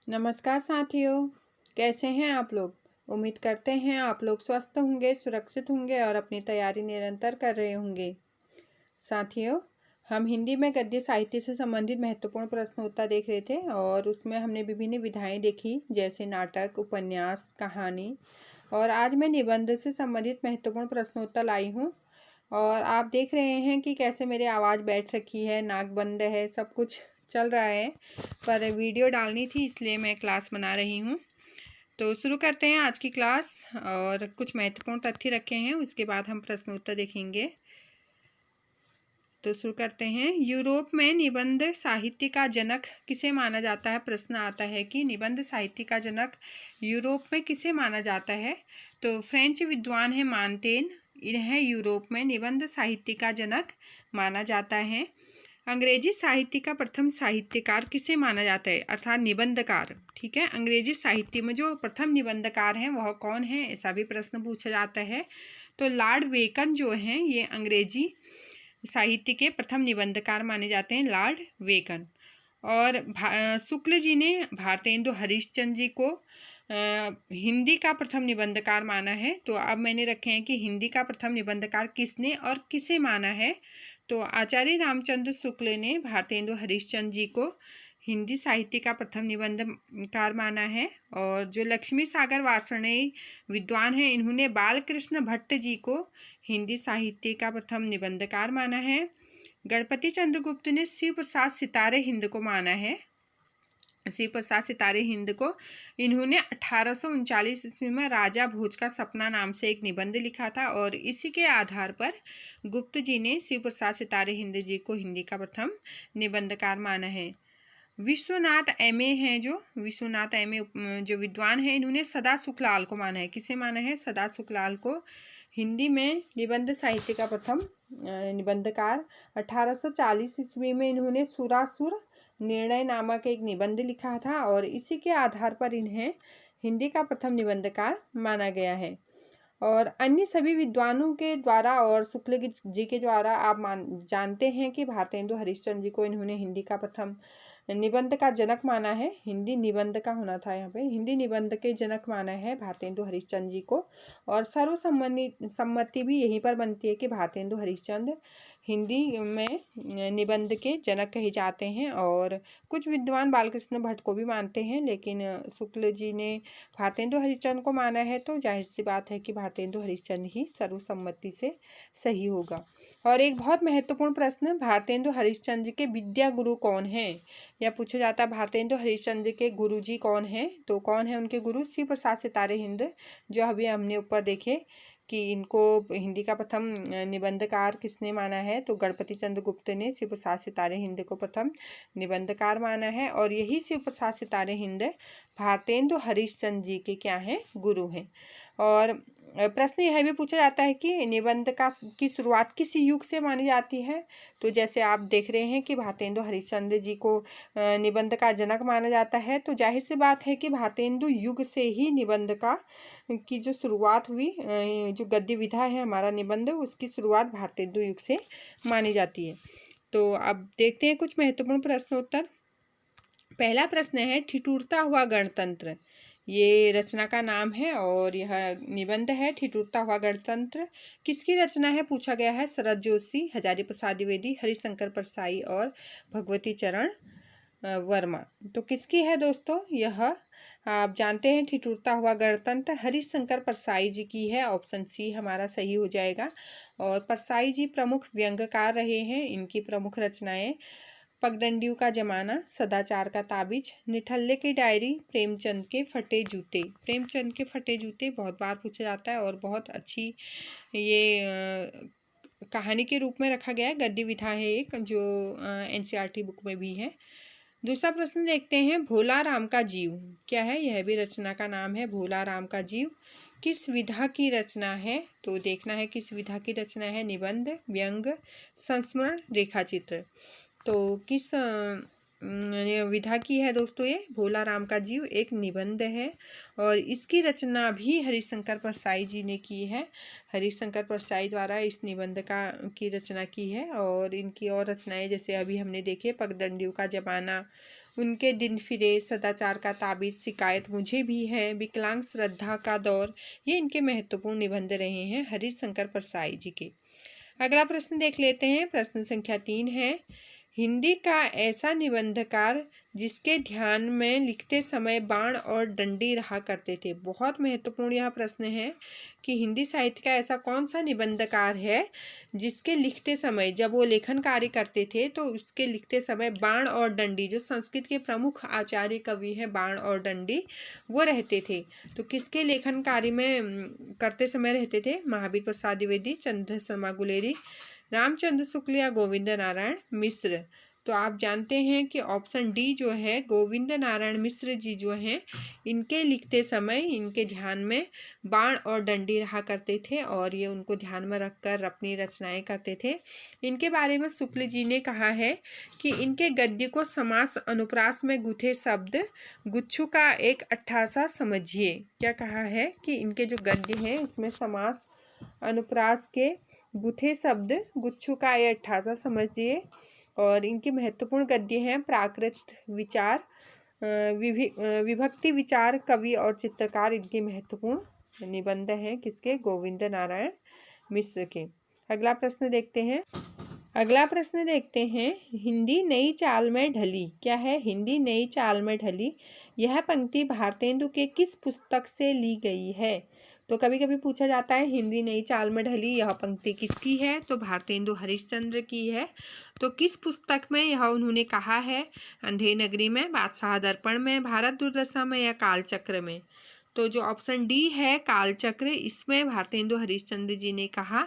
नमस्कार साथियों, कैसे हैं आप लोग। उम्मीद करते हैं आप लोग स्वस्थ होंगे, सुरक्षित होंगे और अपनी तैयारी निरंतर कर रहे होंगे। साथियों, हम हिंदी में गद्य साहित्य से संबंधित महत्वपूर्ण प्रश्नोत्तर देख रहे थे और उसमें हमने विभिन्न विधाएं देखी, जैसे नाटक, उपन्यास, कहानी। और आज मैं निबंध से संबंधित महत्वपूर्ण प्रश्नोत्तर लाई हूँ। और आप देख रहे हैं कि कैसे मेरी आवाज़ बैठ रखी है, नाक बंद है, सब कुछ चल रहा है, पर वीडियो डालनी थी इसलिए मैं क्लास बना रही हूँ। तो शुरू करते हैं आज की क्लास। और कुछ महत्वपूर्ण तथ्य रखे हैं, उसके बाद हम प्रश्नोत्तर देखेंगे। तो शुरू करते हैं। यूरोप में निबंध साहित्य का जनक किसे माना जाता है। प्रश्न आता है कि निबंध साहित्य का जनक यूरोप में किसे माना जाता है। तो फ्रेंच विद्वान है मानतेन, इन्हें यूरोप में निबंध साहित्य का जनक माना जाता है। अंग्रेजी साहित्य का प्रथम साहित्यकार किसे माना जाता है, अर्थात निबंधकार। ठीक है, अंग्रेजी साहित्य में जो प्रथम निबंधकार हैं वह कौन है, ऐसा भी प्रश्न पूछा जाता है। तो लॉर्ड बेकन जो हैं ये अंग्रेजी साहित्य के प्रथम निबंधकार माने जाते हैं, लॉर्ड बेकन। और शुक्ल जी ने भारतेंदु हरिश्चंद्र जी को हिंदी का प्रथम निबंधकार माना है। तो अब मैंने रखे हैं कि हिंदी का प्रथम निबंधकार किसने और किसे माना है। तो आचार्य रामचंद्र शुक्ल ने भारतेंदु हरिश्चंद्र जी को हिंदी साहित्य का प्रथम निबंधकार माना है। और जो लक्ष्मी सागर वार्ष्णेय विद्वान हैं, इन्होंने बालकृष्ण भट्ट जी को हिंदी साहित्य का प्रथम निबंधकार माना है। गणपति चंद्रगुप्त ने शिव प्रसाद सितारे हिंद को माना है। शिव प्रसाद सितारे हिंद को इन्होंने 1839 ईस्वी में राजा भोज का सपना नाम से एक निबंध लिखा था और इसी के आधार पर गुप्त जी ने शिव प्रसाद सितारे हिंद जी को हिंदी का प्रथम निबंधकार माना है। विश्वनाथ एमए हैं, जो विश्वनाथ एमए जो विद्वान हैं, इन्होंने सदा सुखलाल को माना है। किसे माना है, सदा सुखलाल को हिंदी में निबंध साहित्य का प्रथम निबंधकार। 1840 ईस्वी में इन्होंने सुरासुर निर्णय नामक एक निबंध लिखा था और इसी के आधार पर इन्हें हिंदी का प्रथम निबंधकार माना गया है। और अन्य सभी विद्वानों के द्वारा और शुक्ल जी के द्वारा आप जानते हैं कि भारतेंदु हरिश्चंद्र जी को इन्होंने हिंदी का प्रथम निबंध का जनक माना है। हिंदी निबंध का होना था यहाँ पे, हिंदी निबंध के जनक माना है भारतेंदु हरिश्चंद्र जी को। और सर्वसम्मति भी यहीं पर बनती है कि भारतेंदु हरिश्चंद्र हिंदी में निबंध के जनक कहे जाते हैं। और कुछ विद्वान बालकृष्ण भट्ट को भी मानते हैं, लेकिन शुक्ल जी ने भारतेंदु हरिश्चंद्र को माना है, तो जाहिर सी बात है कि भारतेंदु हरिश्चंद्र ही सर्वसम्मति से सही होगा। और एक बहुत महत्वपूर्ण प्रश्न, भारतेंदु हरिश्चंद्र जी के विद्या गुरु कौन हैं, यह पूछा जाता है। भारतेंदु हरिश्चंद्र के गुरु जी कौन हैं, तो कौन है उनके गुरु, शिव प्रसाद सितारे हिंद, जो अभी हमने ऊपर देखे कि इनको हिंदी का प्रथम निबंधकार किसने माना है, तो गणपति चंद्रगुप्त ने शिव प्रसाद सितारे हिंद को प्रथम निबंधकार माना है। और यही शिव प्रसाद सितारे हिंद भारतेंदु हरिश्चंद्र जी के क्या हैं, गुरु हैं। और प्रश्न यह भी पूछा जाता है कि निबंध की शुरुआत किस युग से मानी जाती है। तो जैसे आप देख रहे हैं कि भारतेंदु हरिश्चंद्र जी को निबंध का जनक माना जाता है, तो जाहिर सी बात है कि भारतेंदु युग से ही निबंध की जो शुरुआत हुई, जो गद्य विधा है हमारा निबंध, उसकी शुरुआत भारतेंदु युग से मानी जाती है। तो अब देखते हैं कुछ महत्वपूर्ण प्रश्नोत्तर। पहला प्रश्न है, ठिठुरता हुआ गणतंत्र, ये रचना का नाम है और यह निबंध है। ठिठुरता हुआ गणतंत्र किसकी रचना है, पूछा गया है। शरद जोशी, हजारी प्रसाद द्विवेदी, हरिशंकर परसाई और भगवती चरण वर्मा। तो किसकी है दोस्तों, यह आप जानते हैं ठिठुरता हुआ गणतंत्र हरिशंकर परसाई जी की है। ऑप्शन सी हमारा सही हो जाएगा। और परसाई जी प्रमुख व्यंग्यकार रहे हैं। इनकी प्रमुख रचनाएं पगडंडियों का जमाना, सदाचार का ताबिज, निठल्ले की डायरी, प्रेमचंद के फटे जूते। प्रेमचंद के फटे जूते बहुत बार पूछा जाता है और बहुत अच्छी ये कहानी के रूप में रखा गया है। गद्य विधा है एक, जो एनसीईआरटी बुक में भी है। दूसरा प्रश्न देखते हैं, भोला राम का जीव क्या है, यह भी रचना का नाम है। भोला राम का जीव किस विधा की रचना है, तो देखना है किस विधा की रचना है। निबंध, व्यंग, संस्मरण, रेखाचित्र। तो किस विधा की है दोस्तों, ये भोला राम का जीव एक निबंध है और इसकी रचना भी हरिशंकर परसाई जी ने की है। हरिशंकर परसाई द्वारा इस निबंध की रचना की है। और इनकी और रचनाएं जैसे अभी हमने देखे पगडंडियों का जमाना उनके दिन फिरे, सदाचार का ताबीज, शिकायत मुझे भी है, विकलांग श्रद्धा का दौर, ये इनके महत्वपूर्ण निबंध रहे हैं हरिशंकर परसाई जी के। अगला प्रश्न देख लेते हैं। प्रश्न संख्या 3 है, हिंदी का ऐसा निबंधकार जिसके ध्यान में लिखते समय बाण और डंडी रहा करते थे। बहुत महत्वपूर्ण यह प्रश्न है कि हिंदी साहित्य का ऐसा कौन सा निबंधकार है जिसके लिखते समय, जब वो लेखन कार्य करते थे तो उसके लिखते समय बाण और डंडी, जो संस्कृत के प्रमुख आचार्य कवि हैं बाण और डंडी, वो रहते थे। तो किसके लेखन कार्य में करते समय रहते थे? महावीर प्रसाद द्विवेदी, चंद्र शर्मा गुलेरी, रामचंद्र शुक्ल या गोविंद नारायण मिश्र। तो आप जानते हैं कि ऑप्शन डी जो है, गोविंद नारायण मिश्र जी जो हैं, इनके लिखते समय इनके ध्यान में बाण और डंडी रहा करते थे और ये उनको ध्यान में रखकर अपनी रचनाएं करते थे। इनके बारे में शुक्ल जी ने कहा है कि इनके गद्य को समास अनुप्रास में गुथे शब्द गुच्छू का एक अट्ठासा समझिए। क्या कहा है कि इनके जो गद्य हैं इसमें समास अनुप्रास के गुथे शब्द गुच्छू का ये 88 समझिए। और इनके महत्वपूर्ण गद्य हैं प्राकृत विचार, विभक्ति विचार, कवि और चित्रकार, इनके महत्वपूर्ण निबंध हैं किसके? गोविंद नारायण मिश्र के। अगला प्रश्न देखते हैं। हिंदी नई चाल में ढली। क्या है? हिंदी नई चाल में ढली। यह पंक्ति भारतेंदु के किस पुस्तक से ली गई है? तो कभी कभी पूछा जाता है हिंदी नई चाल में ढली, यह पंक्ति किसकी है? तो भारतेंदु हरिश्चंद्र की है। तो किस पुस्तक में यह उन्होंने कहा है? अंधेर नगरी में, बादशाह दर्पण में, भारत दुर्दशा में या कालचक्र में? तो जो ऑप्शन डी है कालचक्र, इसमें भारतेंदु हरिश्चंद्र जी ने कहा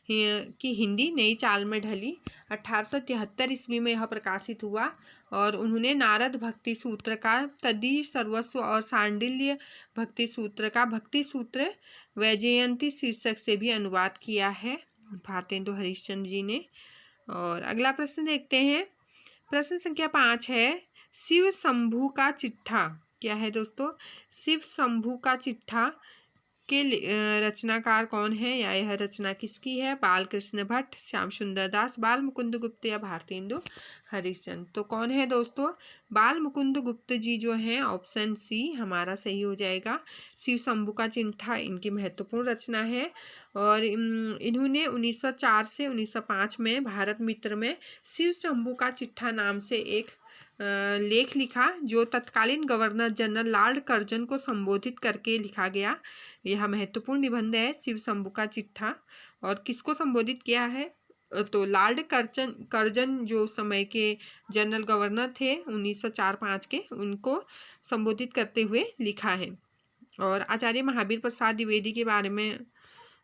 कि हिंदी नई चाल में ढली। 1873 ईस्वी में यह प्रकाशित हुआ और उन्होंने नारद भक्ति सूत्र का तदि सर्वस्व और सांडिल्य भक्ति सूत्र का भक्ति सूत्र वैजयंती शीर्षक से भी अनुवाद किया है भारतेंदु हरिश्चंद्र जी ने। और अगला प्रश्न देखते हैं। प्रश्न संख्या 5 है, शिव शंभू का चिट्ठा। क्या है दोस्तों? शिव शंभू का चिट्ठा के रचनाकार कौन है या यह रचना किसकी है? बालकृष्ण भट्ट, श्याम सुंदर दास, बाल मुकुंद गुप्त या भारतेंदु हरिश्चंद्र। तो कौन है दोस्तों? बाल मुकुंद गुप्त जी जो हैं, ऑप्शन सी हमारा सही हो जाएगा। शिव शंभू का चिट्ठा इनकी महत्वपूर्ण रचना है और इन्होंने 1904 से 1905 में भारत मित्र में शिव शंभू का चिट्ठा नाम से एक लेख लिखा, जो तत्कालीन गवर्नर जनरल लॉर्ड कर्जन को संबोधित करके लिखा गया। यह महत्वपूर्ण निबंध है शिव शंभू का चिट्ठा। और किसको संबोधित किया है? तो लॉर्ड कर्जन जो समय के जनरल गवर्नर थे 1904-05 के, उनको संबोधित करते हुए लिखा है। और आचार्य महावीर प्रसाद द्विवेदी के बारे में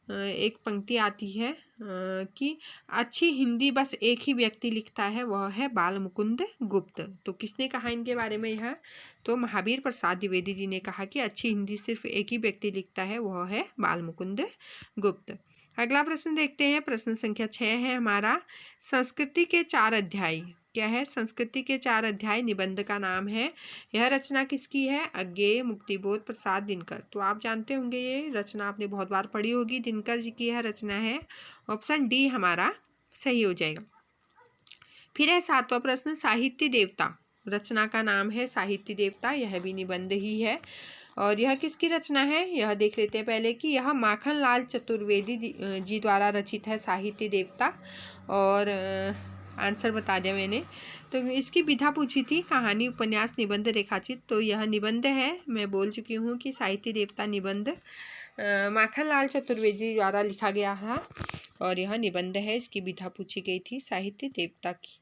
एक पंक्ति आती है कि अच्छी हिंदी बस एक ही व्यक्ति लिखता है, वह है बाल मुकुंद गुप्त। तो किसने कहा इनके बारे में यह? तो महावीर प्रसाद द्विवेदी जी ने कहा कि अच्छी हिंदी सिर्फ एक ही व्यक्ति लिखता है, वह है बाल मुकुंद गुप्त। अगला प्रश्न देखते हैं। प्रश्न संख्या 6 है हमारा, संस्कृति के 4 अध्याय। क्या है? संस्कृति के 4 अध्याय निबंध का नाम है। यह रचना किसकी है? अज्ञेय मुक्तिबोध प्रसाद दिनकर। तो आप जानते होंगे, ये रचना आपने बहुत बार पढ़ी होगी, दिनकर जी की यह रचना है। ऑप्शन डी हमारा सही हो जाएगा। फिर है 7वां प्रश्न, साहित्य देवता। रचना का नाम है साहित्य देवता, यह भी निबंध ही है। और यह किसकी रचना है? यह देख लेते हैं पहले कि यह माखन लाल चतुर्वेदी जी द्वारा रचित है साहित्य देवता। और आंसर बता दिया मैंने। तो इसकी विधा पूछी थी, कहानी, उपन्यास, निबंध, रेखाचित्र। तो यह निबंध है। मैं बोल चुकी हूँ कि साहित्य देवता निबंध माखन लाल चतुर्वेदी द्वारा लिखा गया है और यह निबंध है। इसकी विधा पूछी गई थी साहित्य देवता की।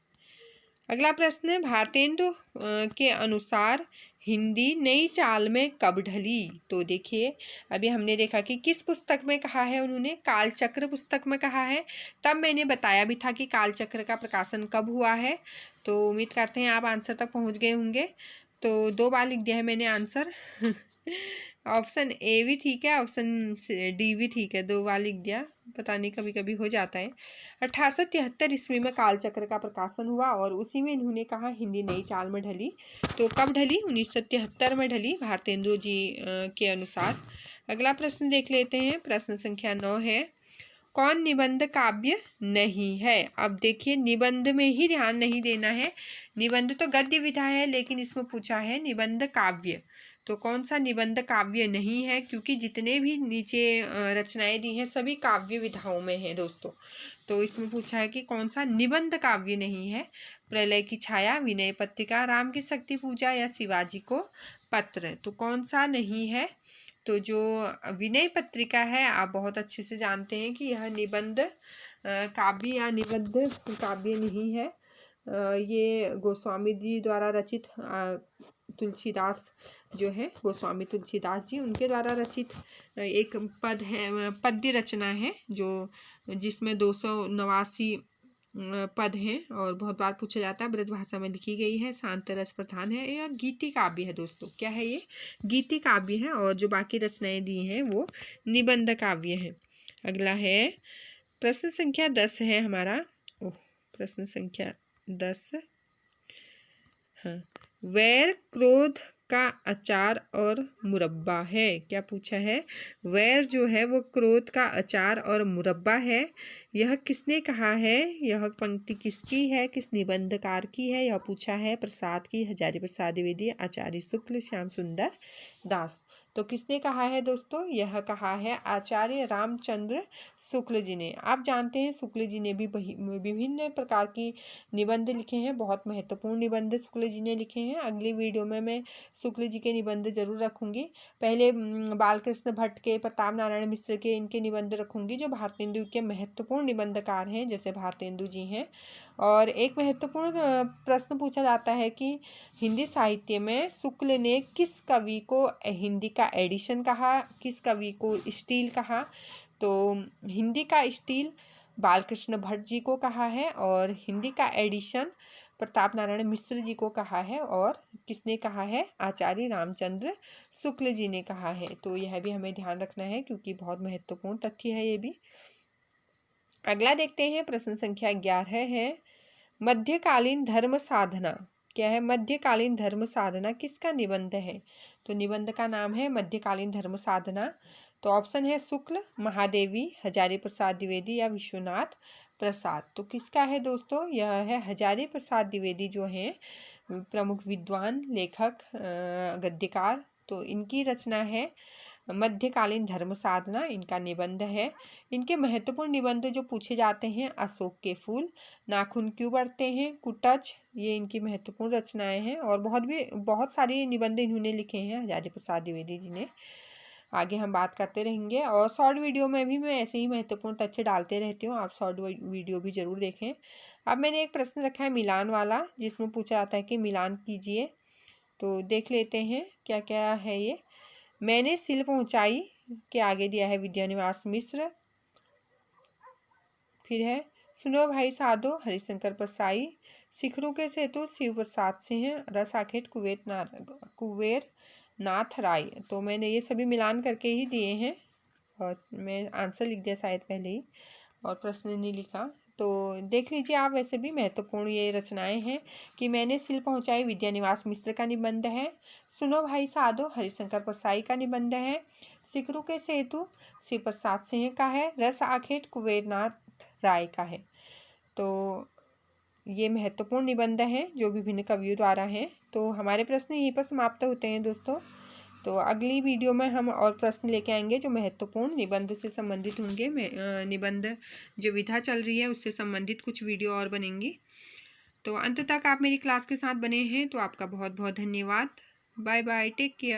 अगला प्रश्न, भारतेंदु के अनुसार हिंदी नई चाल में कब ढली? तो देखिए, अभी हमने देखा कि किस पुस्तक में कहा है उन्होंने? कालचक्र पुस्तक में कहा है। तब मैंने बताया भी था कि कालचक्र का प्रकाशन कब हुआ है। तो उम्मीद करते हैं आप आंसर तक पहुंच गए होंगे। तो 2 बार लिख दिया है मैंने आंसर। ऑप्शन ए भी ठीक है, ऑप्शन डी भी ठीक है, 2 बार लिख दिया, पता नहीं कभी कभी हो जाता है। 1873 ईस्वी में कालचक्र का प्रकाशन हुआ और उसी में इन्होंने कहा हिंदी नई चाल में ढली। तो कब ढली? 1973 में ढली भारतेंदु जी के अनुसार। अगला प्रश्न देख लेते हैं। प्रश्न संख्या 9 है, कौन निबंध काव्य नहीं है। अब देखिए निबंध में ही ध्यान नहीं देना है, निबंध तो गद्य विधा है, लेकिन इसमें पूछा है निबंध काव्य, तो कौन सा निबंध काव्य नहीं है, क्योंकि जितने भी नीचे रचनाएं दी हैं सभी काव्य विधाओं में हैं दोस्तों। तो इसमें पूछा है कि कौन सा निबंध काव्य नहीं है। प्रलय की छाया, विनय पत्रिका, राम की शक्ति पूजा या शिवाजी को पत्र। तो कौन सा नहीं है, तो जो विनय पत्रिका है आप बहुत अच्छे से जानते हैं कि यह निबंध काव्य या निबंध काव्य नहीं है। ये गोस्वामी जी द्वारा रचित तुलसीदास जो है, गोस्वामी तुलसीदास जी, उनके द्वारा रचित एक पद्य रचना है जो जिसमें 289 पद हैं और बहुत बार पूछा जाता है, ब्रज भाषा में लिखी गई है, शांत रस प्रधान है। यह गीति काव्य है दोस्तों। क्या है ये? गीति काव्य है। और जो बाकी रचनाएं दी हैं वो निबंध काव्य है। अगला है प्रश्न संख्या 10 है हमारा। प्रश्न संख्या 10। हाँ, वैर क्रोध का अचार और मुरब्बा है। क्या पूछा है? वैर जो है वो क्रोध का अचार और मुरब्बा है। यह किसने कहा है? यह पंक्ति किसकी है, किस निबंधकार की है? यह पूछा है प्रसाद की, हजारी प्रसाद द्विवेदी, आचार्य शुक्ल, श्याम सुंदर दास। तो किसने कहा है दोस्तों? यह कहा है आचार्य रामचंद्र शुक्ल जी ने। आप जानते हैं शुक्ल जी ने भी विभिन्न प्रकार की निबंध लिखे हैं, बहुत महत्वपूर्ण निबंध शुक्ल जी ने लिखे हैं। अगली वीडियो में मैं शुक्ल जी के निबंध जरूर रखूंगी। पहले बालकृष्ण भट्ट के, प्रताप नारायण मिश्र के, इनके निबंध रखूंगी जो भारतेंदु के महत्वपूर्ण निबंधकार हैं, जैसे भारतेंदु जी हैं। और एक महत्वपूर्ण प्रश्न पूछा जाता है कि हिंदी साहित्य में शुक्ल ने किस कवि को हिंदी का एडिशन कहा, किस कवि को स्टील कहा। तो हिंदी का स्टील बालकृष्ण भट्ट जी को कहा है और हिंदी का एडिशन प्रताप नारायण मिश्र जी को कहा है। और किसने कहा है? आचार्य रामचंद्र शुक्ल जी ने कहा है। तो यह भी हमें ध्यान रखना है क्योंकि बहुत महत्वपूर्ण तथ्य है ये भी। अगला देखते हैं प्रश्न संख्या 11 है मध्यकालीन धर्म साधना। क्या है? मध्यकालीन धर्म साधना किसका निबंध है? तो निबंध का नाम है मध्यकालीन धर्म साधना। तो ऑप्शन है शुक्ल, महादेवी, हजारी प्रसाद द्विवेदी या विश्वनाथ प्रसाद। तो किसका है दोस्तों? यह है हजारी प्रसाद द्विवेदी जो हैं प्रमुख विद्वान, लेखक, गद्यकार। तो इनकी रचना है मध्यकालीन धर्म साधना, इनका निबंध है। इनके महत्वपूर्ण निबंध जो पूछे जाते हैं, अशोक के फूल, नाखून क्यों बढ़ते हैं, कुटच, ये इनकी महत्वपूर्ण रचनाएं हैं। और बहुत सारे निबंध इन्होंने लिखे हैं हजारी प्रसाद द्विवेदी जी ने। आगे हम बात करते रहेंगे और शॉर्ट वीडियो में भी मैं ऐसे ही महत्वपूर्ण तथ्य डालते रहती हूँ, आप शॉर्ट वीडियो भी जरूर देखें। अब मैंने एक प्रश्न रखा है मिलान वाला, जिसमें पूछा जाता है कि मिलान कीजिए। तो देख लेते हैं क्या क्या है ये। मैंने सिल पहुंचाई के आगे दिया है विद्यानिवास मिश्र। फिर है सुनो भाई साधो, हरिशंकर परसाई। शिखरों के सेतु शिव प्रसाद सिंह, रस आखेट कुबेर नाथ राय। तो मैंने ये सभी मिलान करके ही दिए हैं और मैं आंसर लिख दिया शायद पहले ही और प्रश्न नहीं लिखा। तो देख लीजिए आप, वैसे भी महत्वपूर्ण ये रचनाएं हैं कि मैंने सिल पहुंचाई विद्यानिवास मिश्र का निबंध है, सुनो भाई साधो हरिशंकर परसाई का निबंध है, शिखरों के सेतु शिव प्रसाद सिंह का है, रस आखेट कुबेरनाथ राय का है। तो ये महत्वपूर्ण निबंध हैं जो विभिन्न कवियों द्वारा हैं। तो हमारे प्रश्न यहीं पर समाप्त होते हैं दोस्तों। तो अगली वीडियो में हम और प्रश्न लेके आएंगे जो महत्वपूर्ण निबंध से संबंधित होंगे। निबंध जो विधा चल रही है उससे संबंधित कुछ वीडियो और बनेंगी। तो अंत तक आप मेरी क्लास के साथ बने हैं तो आपका बहुत बहुत धन्यवाद। Bye bye, take care.